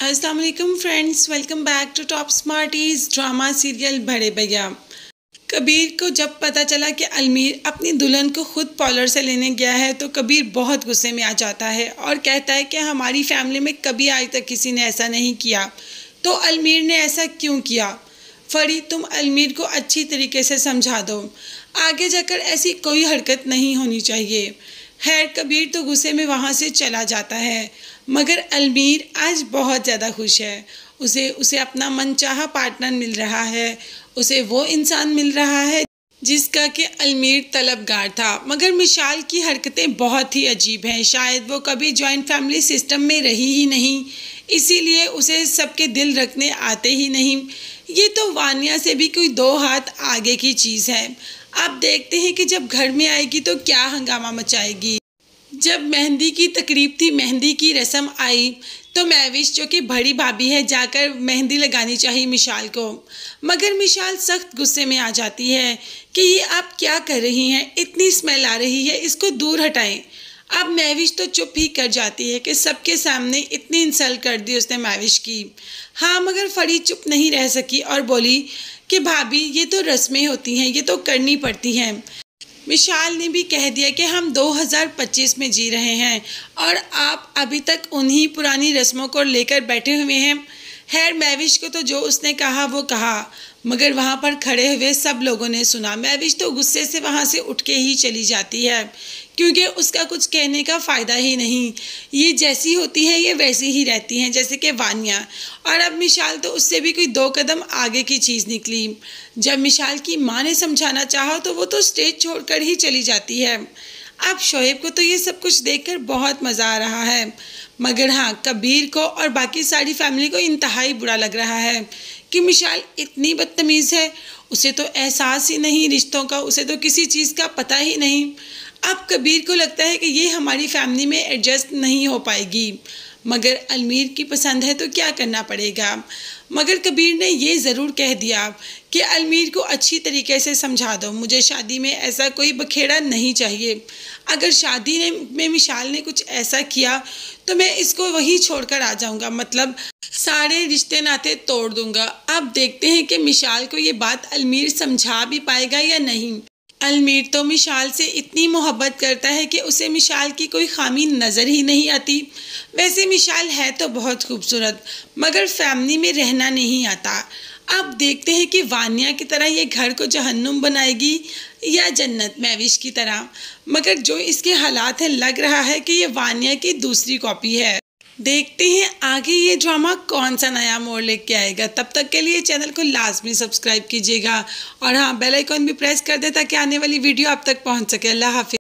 अस्सलाम वालेकुम friends, welcome back to top smarties drama serial बड़े भैया। कबीर को जब पता चला कि अलमीर अपनी दुल्हन को खुद पार्लर से लेने गया है तो कबीर बहुत गुस्से में आ जाता है और कहता है कि हमारी फैमिली में कभी आज तक किसी ने ऐसा नहीं किया, तो अलमीर ने ऐसा क्यों किया। फरीद, तुम अलमीर को अच्छी तरीके से समझा दो, आगे जाकर ऐसी कोई हरकत नहीं होनी चाहिए। खैर, कबीर तो गुस्से में वहाँ से चला जाता है, मगर अलमीर आज बहुत ज़्यादा खुश है। उसे अपना मनचाहा पार्टनर मिल रहा है, उसे वो इंसान मिल रहा है जिसका कि अलमीर तलबगार था। मगर मिशाल की हरकतें बहुत ही अजीब हैं। शायद वो कभी जॉइंट फैमिली सिस्टम में रही ही नहीं, इसीलिए उसे सबके दिल रखने आते ही नहीं। ये तो वानिया से भी कोई दो हाथ आगे की चीज़ है। अब देखते हैं कि जब घर में आएगी तो क्या हंगामा मचाएगी। जब मेहंदी की तकरीब थी, मेहंदी की रस्म आई तो महविश जो कि बड़ी भाभी है जाकर मेहंदी लगानी चाहिए मिशाल को, मगर मिशाल सख्त गुस्से में आ जाती है कि ये आप क्या कर रही हैं, इतनी स्मेल आ रही है, इसको दूर हटाएं। अब महविश तो चुप ही कर जाती है कि सबके सामने इतनी इंसल्ट कर दी उसने महविश की। हाँ, मगर फरीद चुप नहीं रह सकी और बोली कि भाभी ये तो रस्में होती हैं, ये तो करनी पड़ती हैं। मिशाल ने भी कह दिया कि हम 2025 में जी रहे हैं और आप अभी तक उन्हीं पुरानी रस्मों को लेकर बैठे हुए हैं। खैर, महविश को तो जो उसने कहा वो कहा, मगर वहाँ पर खड़े हुए सब लोगों ने सुना। महविश तो गुस्से से वहाँ से उठ के ही चली जाती है, क्योंकि उसका कुछ कहने का फ़ायदा ही नहीं। ये जैसी होती है ये वैसी ही रहती हैं, जैसे कि वानिया। और अब मिशाल तो उससे भी कोई दो कदम आगे की चीज़ निकली। जब मिशाल की माँ ने समझाना चाहा तो वो तो स्टेज छोड़कर ही चली जाती है। अब शोएब को तो ये सब कुछ देखकर बहुत मज़ा आ रहा है, मगर हाँ, कबीर को और बाकी सारी फैमिली को इंतहाई बुरा लग रहा है कि मिशाल इतनी बदतमीज़ है। उसे तो एहसास ही नहीं रिश्तों का, उसे तो किसी चीज़ का पता ही नहीं। अब कबीर को लगता है कि ये हमारी फैमिली में एडजस्ट नहीं हो पाएगी, मगर अलमीर की पसंद है तो क्या करना पड़ेगा। मगर कबीर ने ये ज़रूर कह दिया कि अलमीर को अच्छी तरीके से समझा दो, मुझे शादी में ऐसा कोई बखेड़ा नहीं चाहिए। अगर शादी में मिशाल ने कुछ ऐसा किया तो मैं इसको वहीं छोड़कर आ जाऊंगा, मतलब सारे रिश्ते नाते तोड़ दूंगा। अब देखते हैं कि मिशाल को ये बात अलमीर समझा भी पाएगा या नहीं। अलमीर तो मिशाल से इतनी मोहब्बत करता है कि उसे मिशाल की कोई खामी नज़र ही नहीं आती। वैसे मिशाल है तो बहुत खूबसूरत, मगर फैमिली में रहना नहीं आता। अब देखते हैं कि वानिया की तरह ये घर को जहन्नुम बनाएगी या जन्नत महविश की तरह। मगर जो इसके हालात हैं, लग रहा है कि ये वानिया की दूसरी कॉपी है। देखते हैं आगे ये ड्रामा कौन सा नया मोड़ लेके आएगा। तब तक के लिए चैनल को लाजमी सब्सक्राइब कीजिएगा और हाँ, बेल आइकॉन भी प्रेस कर दे ताकि आने वाली वीडियो आप तक पहुंच सके। अल्लाह हाफिज़।